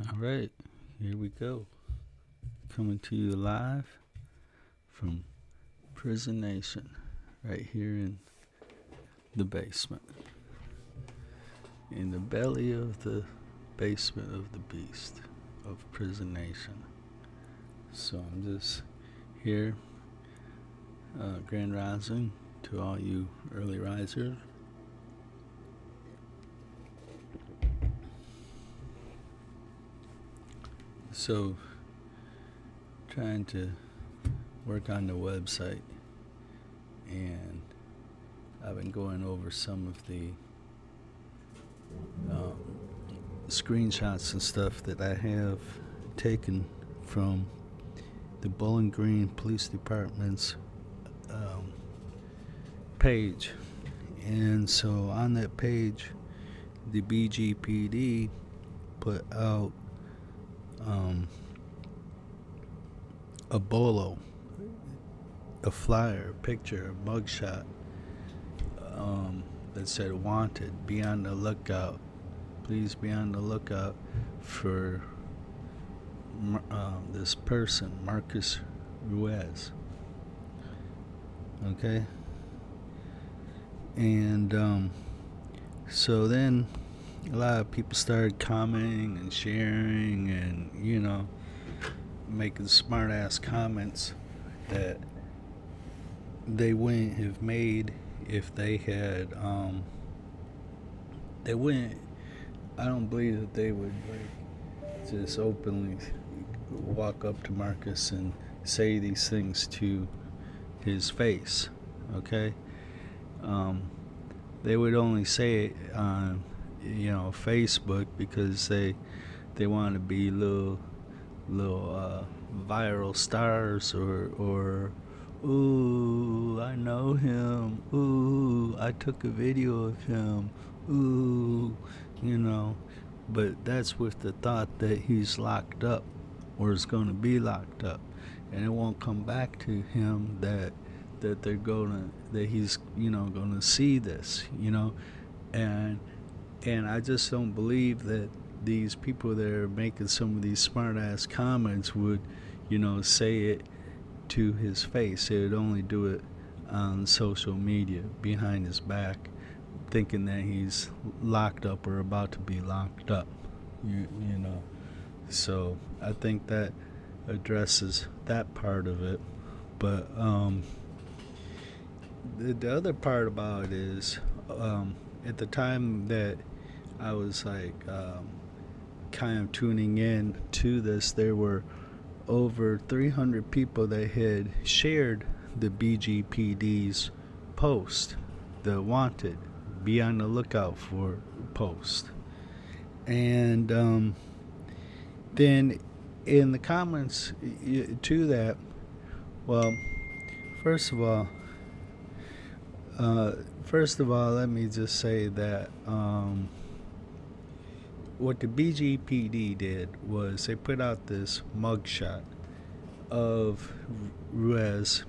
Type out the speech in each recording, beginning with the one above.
All right, here we go. Coming to you live from Prison Nation, right here in the basement. In the belly of the basement of the beast of Prison Nation. So I'm just here, grand rising to all you early risers. So, trying to work on the website, and I've been going over some of the screenshots and stuff that I have taken from the Bowling Green Police Department's page. And so on that page, the BGPD put out a bolo, a flyer, a picture, a mugshot that said wanted, be on the lookout. Please be on the lookout for this person, Marcus Ruiz. Okay? And so then a lot of people started commenting and sharing and, making smart ass comments that they wouldn't have made if they had, I don't believe that they would just openly walk up to Marcus and say these things to his face, okay? They would only say it on, Facebook because they want to be little viral stars or ooh, I know him, ooh, I took a video of him, ooh, but that's with the thought that he's locked up or is going to be locked up, and it won't come back to him that he's gonna see this, and I just don't believe that these people that are making some of these smart ass comments would say it to his face. They would only do it on social media behind his back, thinking that he's locked up or about to be locked up. So I think that addresses that part of it. But the other part about it is, at the time that I was kind of tuning in to this, there were over 300 people that had shared the BGPD's post, the wanted, be on the lookout for post. And then in the comments to that, well, first of all, let me just say that what the BGPD did was they put out this mugshot of Ruiz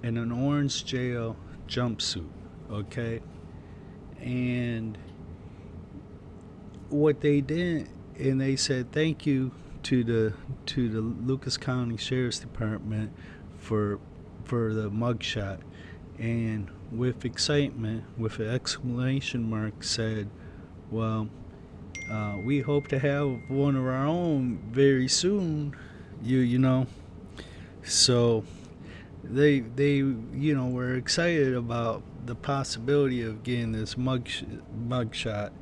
in an orange jail jumpsuit, okay? And what they did, and they said thank you to the Lucas County Sheriff's Department for the mugshot, and with excitement, with an exclamation mark, said, well, we hope to have one of our own very soon, you know. So they were excited about the possibility of getting this mugshot,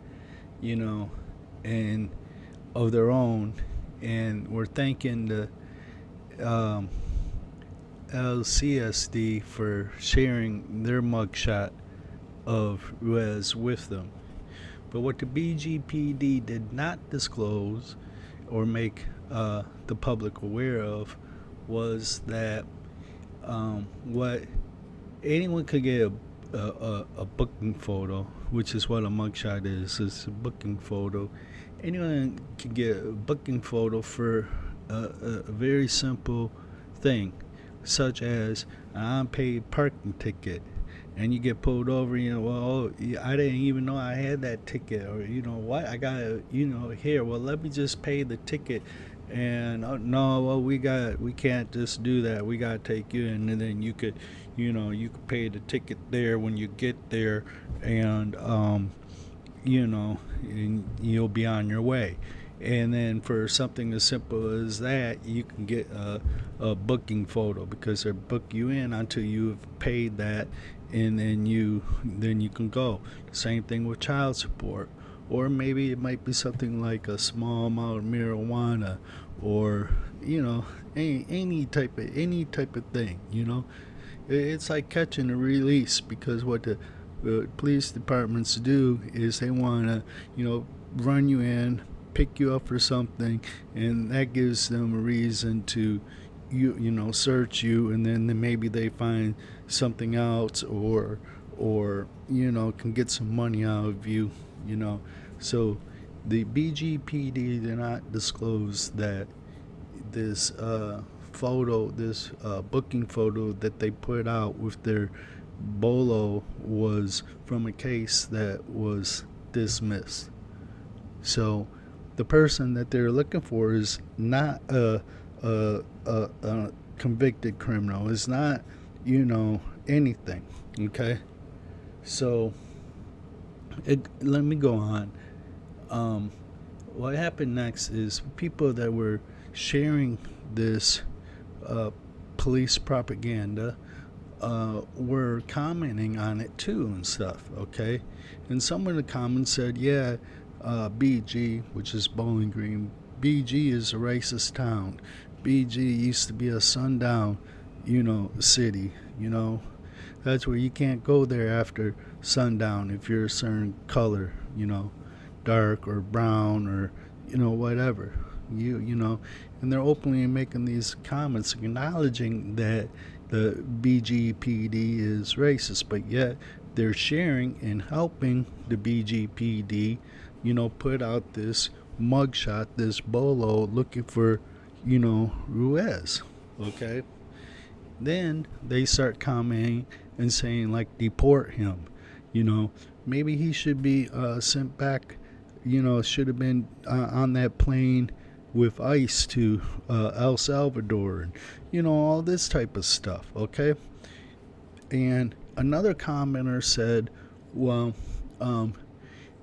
and of their own, and we're thanking the LCSD for sharing their mugshot of Ruiz with them. But what the BGPD did not disclose or make the public aware of was that what anyone could get a booking photo, which is what a mugshot is. It's a booking photo. Anyone can get a booking photo for a very simple thing, such as an unpaid parking ticket. and you get pulled over, well, I didn't even know I had that ticket, or what, I got to, here, well, let me just pay the ticket. And no, well, we can't just do that. We got to take you in, and then you could pay the ticket there when you get there, and and you'll be on your way. And then for something as simple as that, you can get a booking photo, because they book you in until you've paid that, and then you can go. Same thing with child support, or maybe it might be something like a small amount of marijuana, or any type of thing. It's like catching a release, because what the police departments do is they want to, run you in, pick you up for something, and that gives them a reason to, search you, and then maybe they find something else, or can get some money out of you, So the BGPD did not disclose that this booking photo that they put out with their bolo was from a case that was dismissed. So the person that they're looking for is not a convicted criminal. It's not, anything. Okay. So let me go on. What happened next is people that were sharing this uh, police propaganda were commenting on it too and stuff, okay? And some of the comments said, yeah, BG, which is Bowling Green, BG is a racist town. BG used to be a sundown, city, That's where you can't go there after sundown if you're a certain color, dark or brown or, whatever. And they're openly making these comments acknowledging that the BGPD is racist, but yet they're sharing and helping the BGPD, put out this mugshot, this bolo looking for, Ruiz. Okay? Then they start commenting and saying, like, deport him. Maybe he should be sent back, should have been on that plane with ICE to El Salvador, and all this type of stuff. Okay. And another commenter said, well,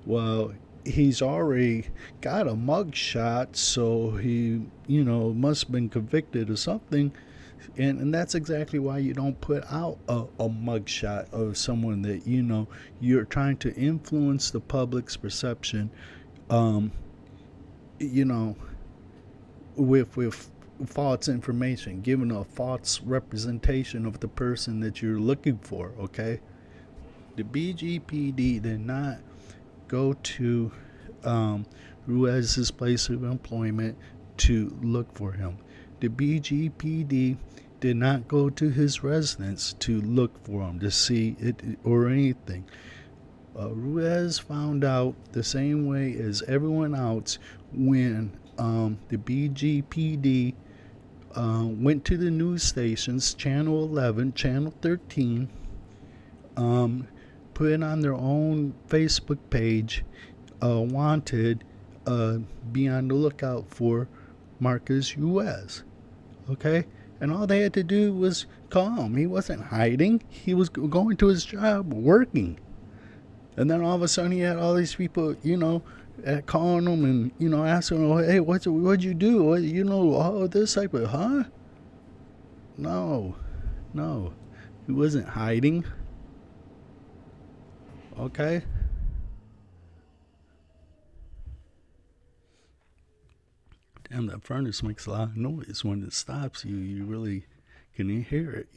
well, he's already got a mug shot, so he, must have been convicted of something. And that's exactly why you don't put out a mug shot of someone that, you're trying to influence the public's perception, um, you know, with false information, giving a false representation of the person that you're looking for, okay? The BGPD did not go to Ruiz's place of employment to look for him. The BGPD did not go to his residence to look for him, to see it or anything. Ruiz found out the same way as everyone else when the BGPD went to the news stations, Channel 11, Channel 13, put it on their own Facebook page, wanted, be on the lookout for Marcus Ruiz. Okay? And all they had to do was call him. He wasn't hiding. He was going to his job, working. And then all of a sudden he had all these people, calling him and, asking him, hey, what'd you do? All this type of, huh? No. He wasn't hiding. Okay? Damn, that furnace makes a lot of noise. When it stops, you really can hear it,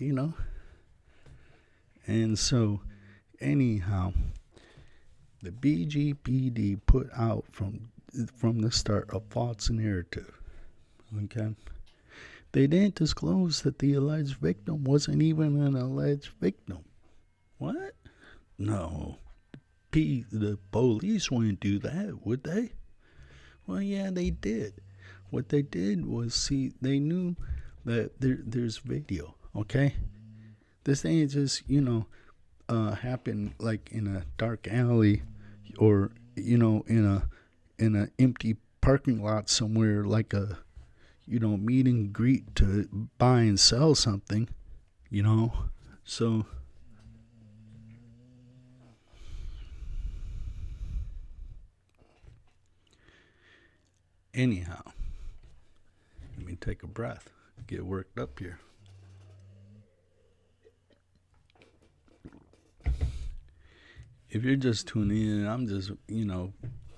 And so, anyhow, the BGPD put out from the start a false narrative. Okay? They didn't disclose that the alleged victim wasn't even an alleged victim. What? No. The police wouldn't do that, would they? Well, yeah, they did. What they did was, they knew that there's video, okay? This ain't just, happen like in a dark alley, or in a empty parking lot somewhere, like a meet and greet to buy and sell something, you know. So anyhow, let me take a breath, get worked up here. If you're just tuning in, I'm just,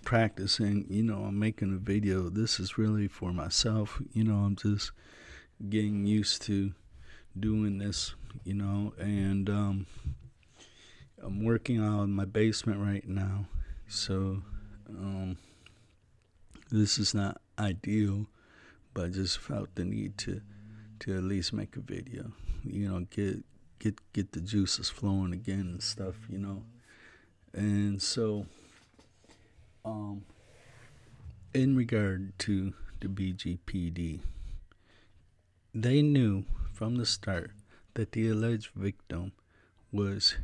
practicing, I'm making a video. This is really for myself, I'm just getting used to doing this, and I'm working out in my basement right now. So, this is not ideal, but I just felt the need to at least make a video, get the juices flowing again and stuff, And so, in regard to the BGPD, they knew from the start that the alleged victim was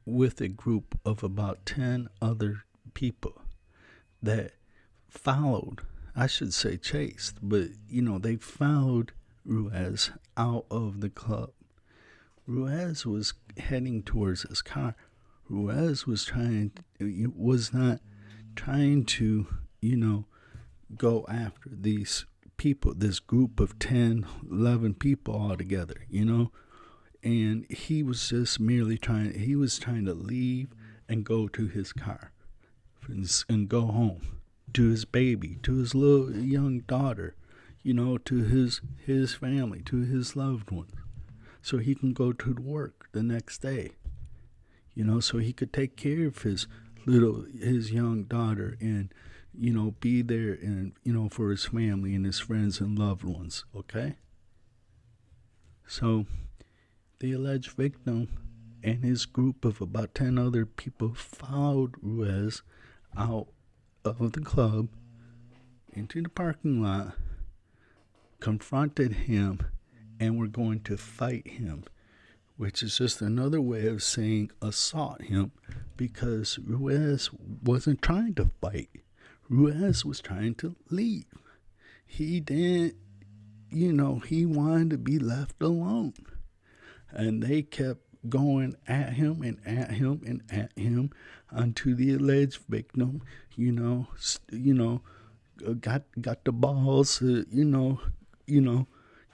with a group of about 10 other people that followed, I should say chased, but they followed Ruiz out of the club. Ruiz was heading towards his car. Ruiz was not trying to, go after these people, this group of 10, 11 people all together, and he was just merely trying to leave and go to his car and go home to his baby, to his little young daughter, to his family, to his loved ones, so he can go to work the next day, so he could take care of his young daughter and, be there and, for his family and his friends and loved ones, okay? So the alleged victim and his group of about 10 other people followed Ruiz out of the club into the parking lot, confronted him, and were going to fight him, which is just another way of saying assault him, because Ruiz wasn't trying to fight. Ruiz was trying to leave. He didn't, he wanted to be left alone. And they kept going at him and at him and at him until the alleged victim, got the balls to,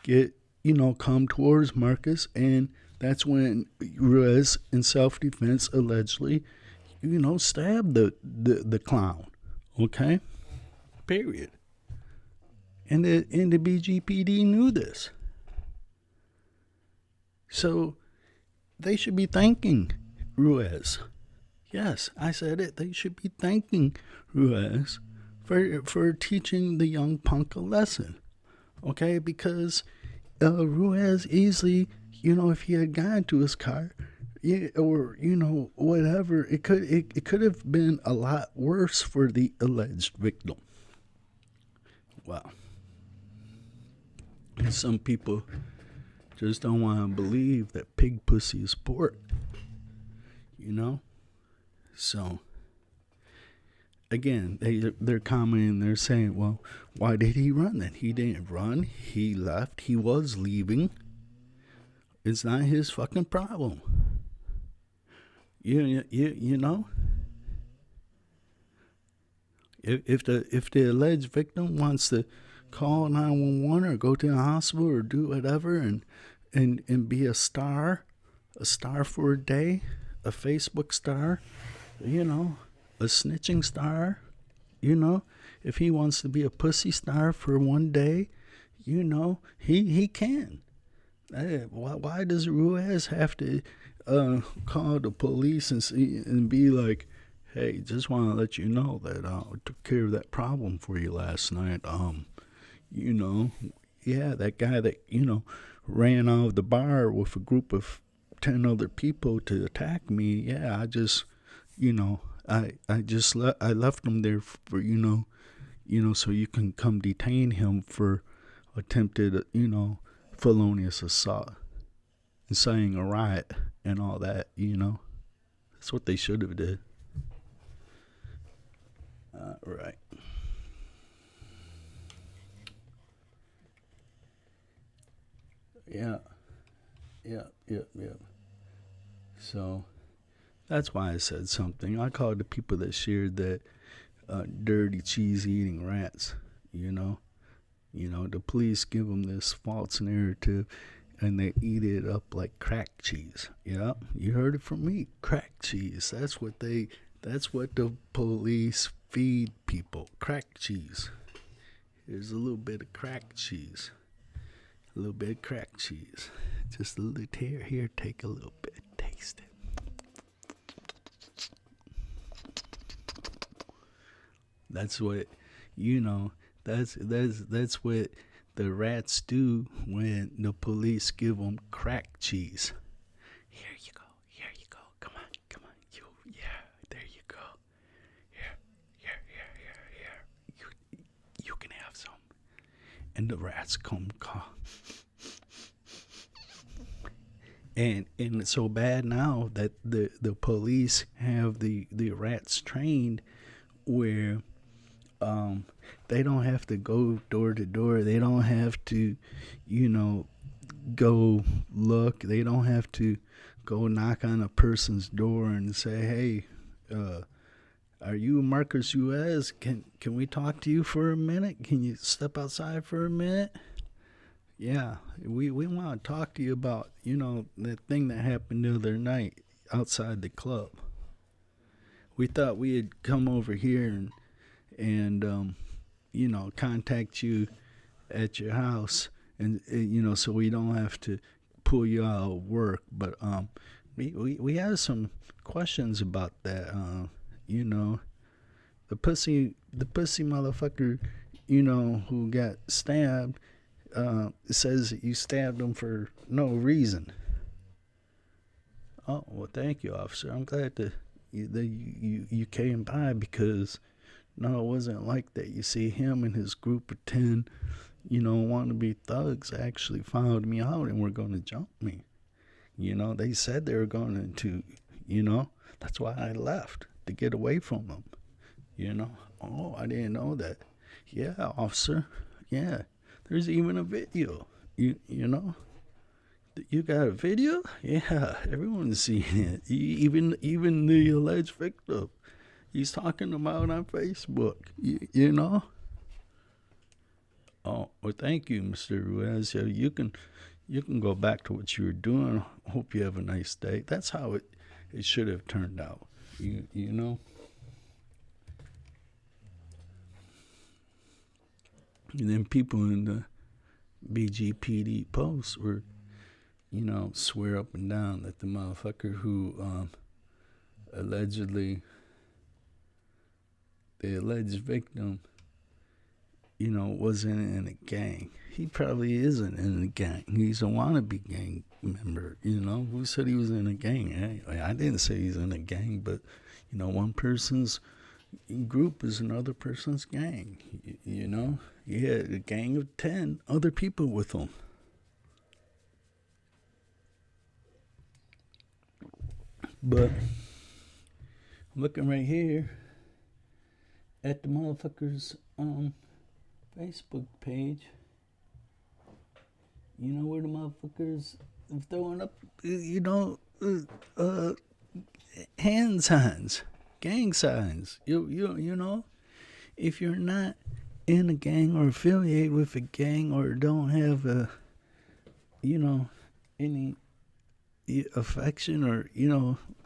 get, come towards Marcus, and that's when Ruiz, in self-defense, allegedly, stabbed the clown. Okay? Period. And the BGPD knew this. So they should be thanking Ruiz. Yes, I said it. They should be thanking Ruiz for teaching the young punk a lesson. Okay? Because Ruiz easily, if he had gone to his car, or whatever, it could have been a lot worse for the alleged victim. Wow. Some people just don't want to believe that pig pussy is pork. So again, they're commenting, they're saying, well, why did he run then? He didn't run. He left. He was leaving. It's not his fucking problem. You know? If the alleged victim wants to call 911 or go to the hospital or do whatever and be a star for a day, a Facebook star, a snitching star, if he wants to be a pussy star for one day, he can. Why does Ruiz have to call the police and be like, hey, just want to let you know that I took care of that problem for you last night. That guy that, ran out of the bar with a group of 10 other people to attack me. Yeah, I just, I left him there for, so you can come detain him for attempted, felonious assault, inciting a riot and all that, That's what they should have did. Right. Yeah. Yeah. So that's why I said something. I called the people that shared that dirty cheese eating rats. You know. The police give them this false narrative, and they eat it up like crack cheese. Yeah, you heard it from me. Crack cheese. That's what the police feed people. Crack cheese. Here's a little bit of crack cheese. A little bit of crack cheese. Just a little here. Take a little bit. Taste it. That's what that's what the rats do when the police give them crack cheese. Here you go. Come on. There you go. Here. You can have some. And the rats come. And it's so bad now that the police have the rats trained where they don't have to go door to door. They don't have to, go look. They don't have to go knock on a person's door and say, "Hey, are you Marcus US? Can we talk to you for a minute? Can you step outside for a minute?" Yeah, we want to talk to you about, that thing that happened the other night outside the club. We thought we'd come over here and contact you at your house, and so we don't have to pull you out of work. But we have some questions about that. The pussy motherfucker, who got stabbed, says that you stabbed him for no reason. Oh, well, thank you, officer. I'm glad that you came by, because no, it wasn't like that. You see, him and his group of 10, wannabe thugs actually found me out and were going to jump me. They said they were going to, that's why I left, to get away from them. Oh, I didn't know that. Yeah, officer. Yeah, there's even a video. You got a video? Yeah, everyone's seen it. Even the alleged victim. He's talking about on Facebook. Oh, well, thank you, Mr. Ruiz. Yeah, you can go back to what you were doing. Hope you have a nice day. That's how it should have turned out. You know. And then people in the BGPD posts were, swear up and down that the motherfucker who allegedly, the alleged victim, wasn't in a gang. He probably isn't in a gang. He's a wannabe gang member. Who said he was in a gang? Anyway, I didn't say he's in a gang, but one person's group is another person's gang. He had a gang of 10 other people with him. But looking right here at the motherfucker's Facebook page, where the motherfuckers throwing up, hand signs, gang signs. If you're not in a gang or affiliated with a gang or don't have any affection or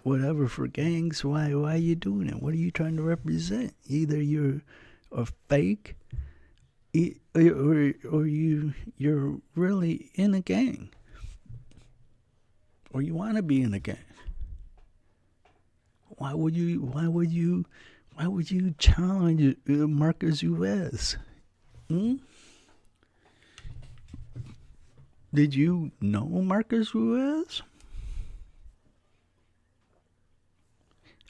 whatever for gangs, why are you doing it? What are you trying to represent? Either you're a fake, or you're really in a gang, or you want to be in a gang. Why would you challenge Marcus US? Did you know Marcus Ruiz?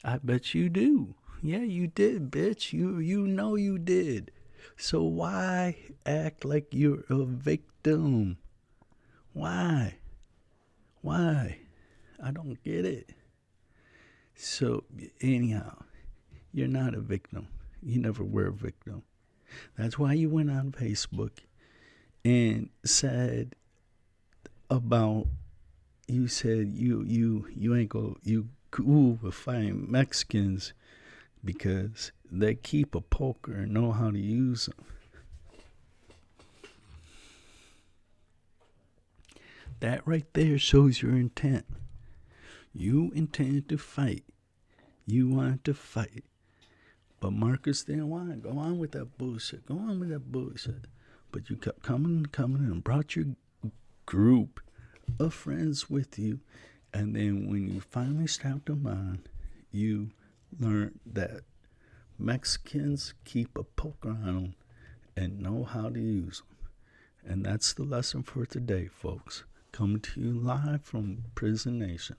I bet you do. Yeah, you did, bitch. You know you did. So why act like you're a victim? Why? I don't get it. So, anyhow, you're not a victim. You never were a victim. That's why you went on Facebook and said about you said you ain't go you cool with fighting Mexicans because they keep a poker and know how to use them. That right there shows your intent. You intended to fight. You wanted to fight. But Marcus didn't want to go on with that bullshit. Go on with that bullshit. But you kept coming, and brought your group of friends with you. And then when you finally strapped them on, you learned that Mexicans keep a poker on them and know how to use them. And that's the lesson for today, folks. Coming to you live from Prison Nation.